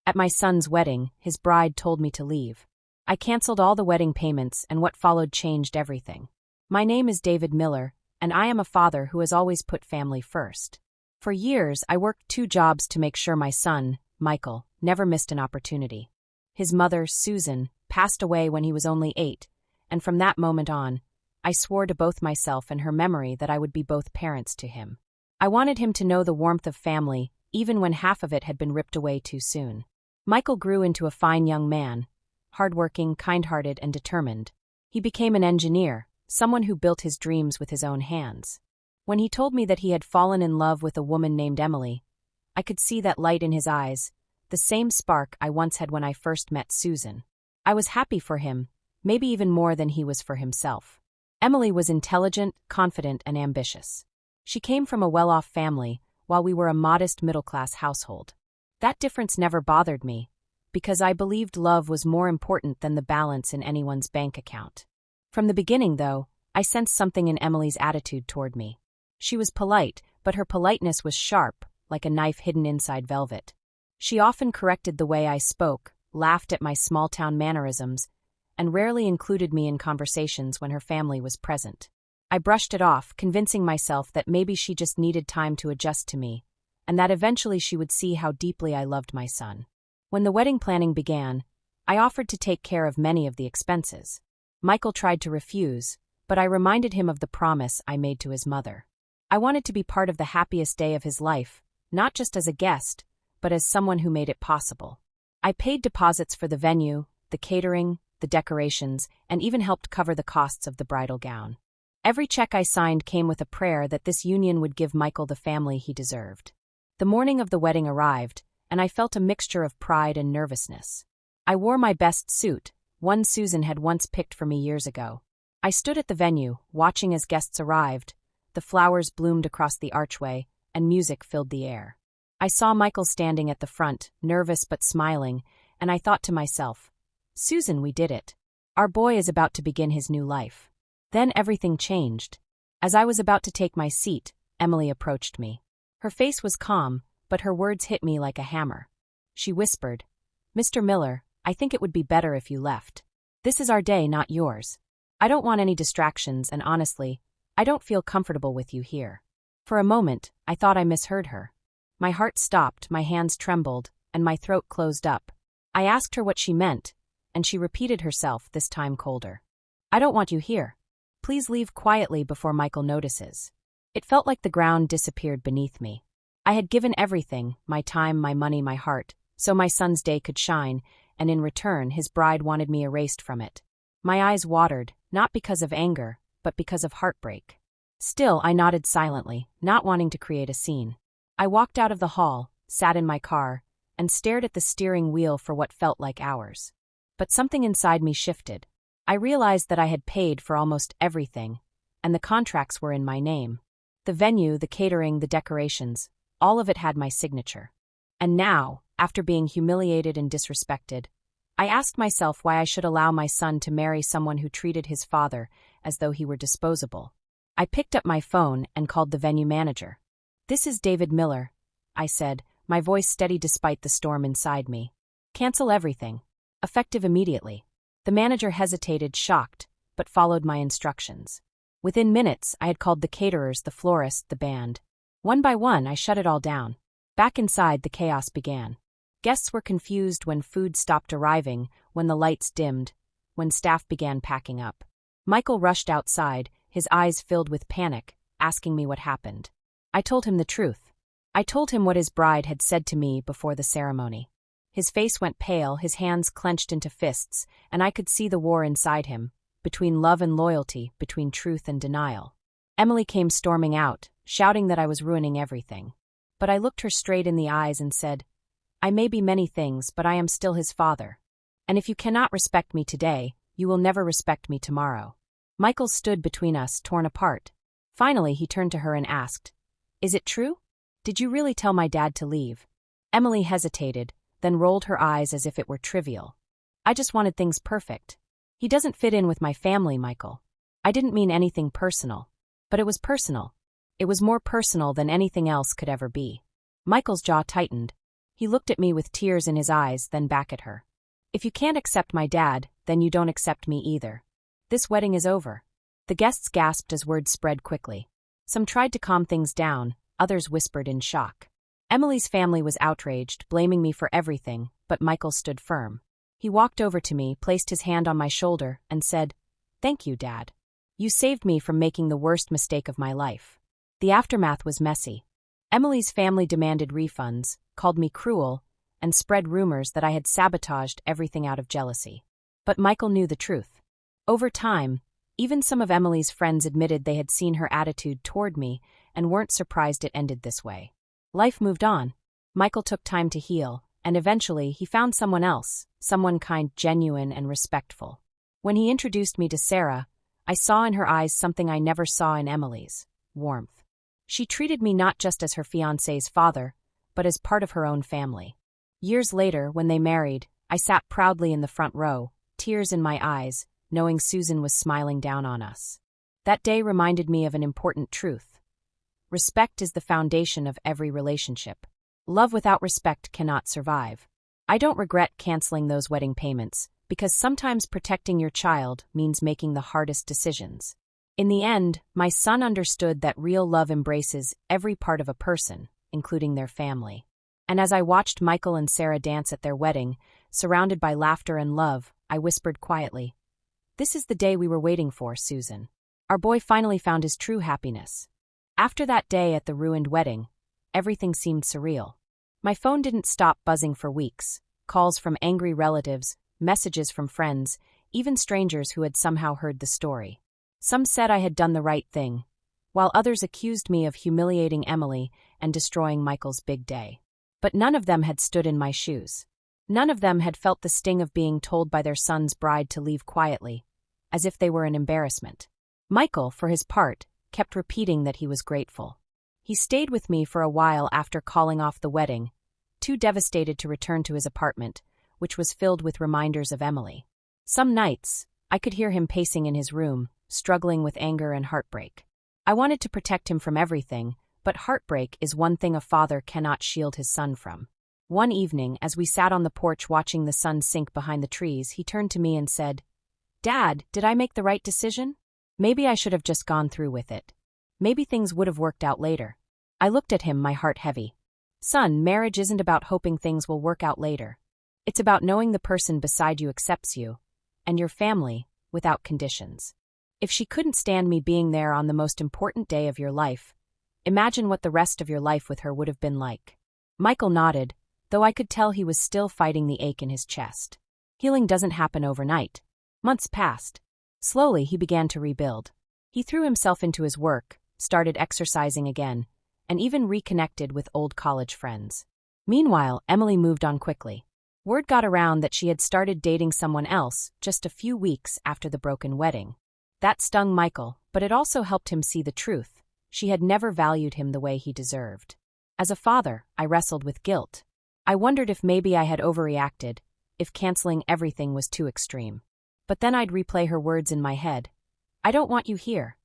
At my son's wedding, his bride told me to leave. I canceled all the wedding payments, and what followed changed everything. My name is David Miller, and I am a father who has always put family first. For years, I worked 2 jobs to make sure my son, Michael, never missed an opportunity. His mother, Susan, passed away when he was only 8, and from that moment on, I swore to both myself and her memory that I would be both parents to him. I wanted him to know the warmth of family, even when half of it had been ripped away too soon. Michael grew into a fine young man, hardworking, kind-hearted, and determined. He became an engineer, someone who built his dreams with his own hands. When he told me that he had fallen in love with a woman named Emily, I could see that light in his eyes, the same spark I once had when I first met Susan. I was happy for him, maybe even more than he was for himself. Emily was intelligent, confident, and ambitious. She came from a well-off family, while we were a modest middle-class household. That difference never bothered me, because I believed love was more important than the balance in anyone's bank account. From the beginning, though, I sensed something in Emily's attitude toward me. She was polite, but her politeness was sharp, like a knife hidden inside velvet. She often corrected the way I spoke, laughed at my small-town mannerisms, and rarely included me in conversations when her family was present. I brushed it off, convincing myself that maybe she just needed time to adjust to me, and that eventually she would see how deeply I loved my son. When the wedding planning began, I offered to take care of many of the expenses. Michael tried to refuse, but I reminded him of the promise I made to his mother. I wanted to be part of the happiest day of his life, not just as a guest, but as someone who made it possible. I paid deposits for the venue, the catering, the decorations, and even helped cover the costs of the bridal gown. Every check I signed came with a prayer that this union would give Michael the family he deserved. The morning of the wedding arrived, and I felt a mixture of pride and nervousness. I wore my best suit, one Susan had once picked for me years ago. I stood at the venue, watching as guests arrived. The flowers bloomed across the archway, and music filled the air. I saw Michael standing at the front, nervous but smiling, and I thought to myself, "Susan, we did it. Our boy is about to begin his new life." Then everything changed. As I was about to take my seat, Emily approached me. Her face was calm, but her words hit me like a hammer. She whispered, "Mr. Miller, I think it would be better if you left. This is our day, not yours. I don't want any distractions, and honestly, I don't feel comfortable with you here." For a moment, I thought I misheard her. My heart stopped, my hands trembled, and my throat closed up. I asked her what she meant, and she repeated herself, this time colder. "I don't want you here. Please leave quietly before Michael notices." It felt like the ground disappeared beneath me. I had given everything, my time, my money, my heart, so my son's day could shine, and in return his bride wanted me erased from it. My eyes watered, not because of anger, but because of heartbreak. Still, I nodded silently, not wanting to create a scene. I walked out of the hall, sat in my car, and stared at the steering wheel for what felt like hours. But something inside me shifted. I realized that I had paid for almost everything, and the contracts were in my name. The venue, the catering, the decorations, all of it had my signature. And now, after being humiliated and disrespected, I asked myself why I should allow my son to marry someone who treated his father as though he were disposable. I picked up my phone and called the venue manager. "This is David Miller," I said, my voice steady despite the storm inside me. "Cancel everything. Effective immediately." The manager hesitated, shocked, but followed my instructions. Within minutes, I had called the caterers, the florist, the band. One by one, I shut it all down. Back inside, the chaos began. Guests were confused when food stopped arriving, when the lights dimmed, when staff began packing up. Michael rushed outside, his eyes filled with panic, asking me what happened. I told him the truth. I told him what his bride had said to me before the ceremony. His face went pale, his hands clenched into fists, and I could see the war inside him, between love and loyalty, between truth and denial. Emily came storming out, shouting that I was ruining everything. But I looked her straight in the eyes and said, "I may be many things, but I am still his father. And if you cannot respect me today, you will never respect me tomorrow." Michael stood between us, torn apart. Finally, he turned to her and asked, "Is it true? Did you really tell my dad to leave?" Emily hesitated, then rolled her eyes as if it were trivial. "I just wanted things perfect. He doesn't fit in with my family, Michael. I didn't mean anything personal. But it was personal. It was more personal than anything else could ever be." Michael's jaw tightened. He looked at me with tears in his eyes, then back at her. If you can't accept my dad, then you don't accept me either. This wedding is over. The guests gasped as words spread quickly. Some tried to calm things down, others whispered in shock. Emily's family was outraged, blaming me for everything, but Michael stood firm. He walked over to me, placed his hand on my shoulder, and said, "Thank you, Dad. You saved me from making the worst mistake of my life." The aftermath was messy. Emily's family demanded refunds, called me cruel, and spread rumors that I had sabotaged everything out of jealousy. But Michael knew the truth. Over time, even some of Emily's friends admitted they had seen her attitude toward me and weren't surprised it ended this way. Life moved on. Michael took time to heal, and eventually he found someone else, someone kind, genuine, and respectful. When he introduced me to Sarah, I saw in her eyes something I never saw in Emily's: warmth. She treated me not just as her fiancé's father, but as part of her own family. Years later, when they married, I sat proudly in the front row, tears in my eyes, knowing Susan was smiling down on us. That day reminded me of an important truth. Respect is the foundation of every relationship. Love without respect cannot survive. I don't regret canceling those wedding payments, because sometimes protecting your child means making the hardest decisions. In the end, my son understood that real love embraces every part of a person, including their family. And as I watched Michael and Sarah dance at their wedding, surrounded by laughter and love, I whispered quietly, "This is the day we were waiting for, Susan. Our boy finally found his true happiness." After that day at the ruined wedding, everything seemed surreal. My phone didn't stop buzzing for weeks. Calls from angry relatives, messages from friends, even strangers who had somehow heard the story. Some said I had done the right thing, while others accused me of humiliating Emily and destroying Michael's big day. But none of them had stood in my shoes. None of them had felt the sting of being told by their son's bride to leave quietly, as if they were an embarrassment. Michael, for his part, kept repeating that he was grateful. He stayed with me for a while after calling off the wedding, too devastated to return to his apartment, which was filled with reminders of Emily. Some nights, I could hear him pacing in his room, struggling with anger and heartbreak. I wanted to protect him from everything, but heartbreak is one thing a father cannot shield his son from. One evening, as we sat on the porch watching the sun sink behind the trees, he turned to me and said, "Dad, did I make the right decision? Maybe I should have just gone through with it. Maybe things would have worked out later." I looked at him, my heart heavy. "Son, marriage isn't about hoping things will work out later. It's about knowing the person beside you accepts you, and your family, without conditions. If she couldn't stand me being there on the most important day of your life, imagine what the rest of your life with her would have been like." Michael nodded, though I could tell he was still fighting the ache in his chest. Healing doesn't happen overnight. Months passed. Slowly, he began to rebuild. He threw himself into his work, started exercising again, and even reconnected with old college friends. Meanwhile, Emily moved on quickly. Word got around that she had started dating someone else just a few weeks after the broken wedding. That stung Michael, but it also helped him see the truth. She had never valued him the way he deserved. As a father, I wrestled with guilt. I wondered if maybe I had overreacted, if canceling everything was too extreme. But then I'd replay her words in my head. "I don't want you here."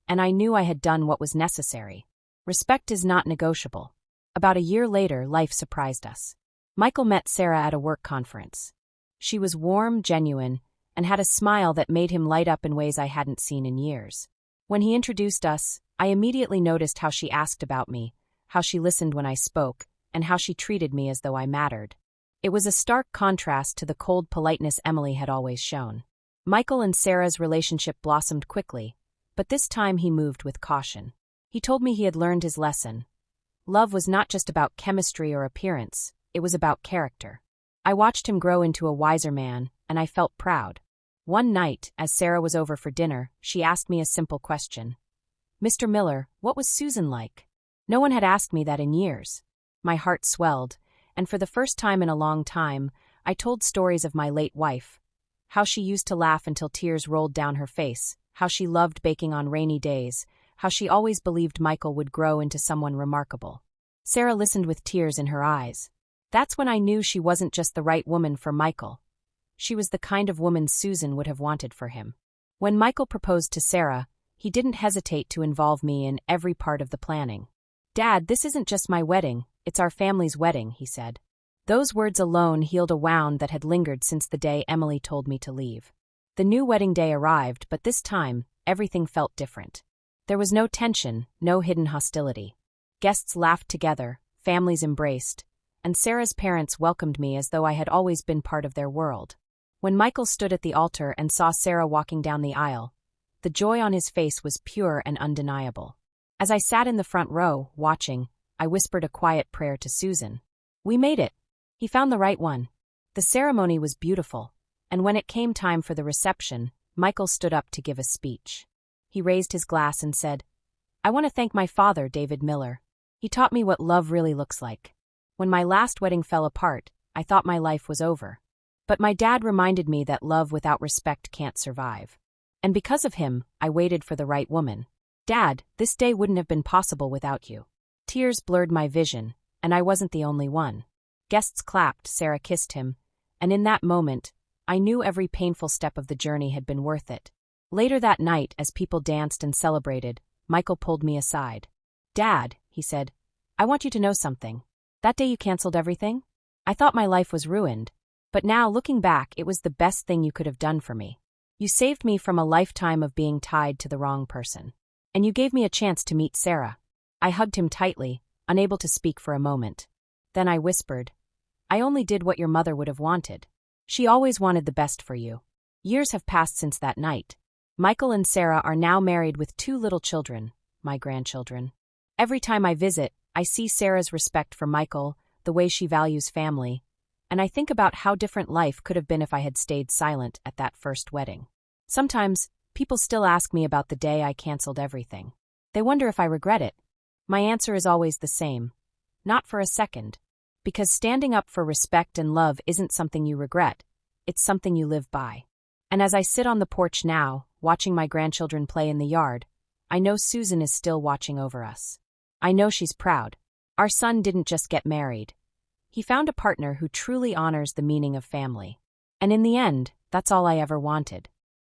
And I knew I had done what was necessary. Respect is not negotiable. About a year later, life surprised us. Michael met Sarah at a work conference. She was warm, genuine, and had a smile that made him light up in ways I hadn't seen in years. When he introduced us, I immediately noticed how she asked about me, how she listened when I spoke, and how she treated me as though I mattered. It was a stark contrast to the cold politeness Emily had always shown. Michael and Sarah's relationship blossomed quickly, but this time he moved with caution. He told me he had learned his lesson. Love was not just about chemistry or appearance, it was about character. I watched him grow into a wiser man, and I felt proud. One night, as Sarah was over for dinner, she asked me a simple question. "Mr. Miller, what was Susan like?" No one had asked me that in years. My heart swelled, and for the first time in a long time, I told stories of my late wife. How she used to laugh until tears rolled down her face, how she loved baking on rainy days, how she always believed Michael would grow into someone remarkable. Sarah listened with tears in her eyes. That's when I knew she wasn't just the right woman for Michael. She was the kind of woman Susan would have wanted for him. When Michael proposed to Sarah, he didn't hesitate to involve me in every part of the planning. "Dad, this isn't just my wedding, it's our family's wedding," he said. Those words alone healed a wound that had lingered since the day Emily told me to leave. The new wedding day arrived, but this time, everything felt different. There was no tension, no hidden hostility. Guests laughed together, families embraced, and Sarah's parents welcomed me as though I had always been part of their world. When Michael stood at the altar and saw Sarah walking down the aisle, the joy on his face was pure and undeniable. As I sat in the front row, watching, I whispered a quiet prayer to Susan. We made it. He found the right one. The ceremony was beautiful, and when it came time for the reception, Michael stood up to give a speech. He raised his glass and said, I want to thank my father, David Miller. He taught me what love really looks like. When my last wedding fell apart, I thought my life was over. But my dad reminded me that love without respect can't survive. And because of him, I waited for the right woman. Dad, this day wouldn't have been possible without you. Tears blurred my vision, and I wasn't the only one. Guests clapped, Sarah kissed him, and in that moment, I knew every painful step of the journey had been worth it. Later that night, as people danced and celebrated, Michael pulled me aside. Dad, he said, I want you to know something. That day you canceled everything? I thought my life was ruined. But now, looking back, it was the best thing you could have done for me. You saved me from a lifetime of being tied to the wrong person. And you gave me a chance to meet Sarah. I hugged him tightly, unable to speak for a moment. Then I whispered, I only did what your mother would have wanted. She always wanted the best for you. Years have passed since that night. Michael and Sarah are now married with 2 little children, my grandchildren. Every time I visit, I see Sarah's respect for Michael, the way she values family, and I think about how different life could have been if I had stayed silent at that first wedding. Sometimes, people still ask me about the day I canceled everything. They wonder if I regret it. My answer is always the same. Not for a second. Because standing up for respect and love isn't something you regret, it's something you live by. And as I sit on the porch now, watching my grandchildren play in the yard, I know Susan is still watching over us. I know she's proud. Our son didn't just get married. He found a partner who truly honors the meaning of family. And in the end, that's all I ever wanted.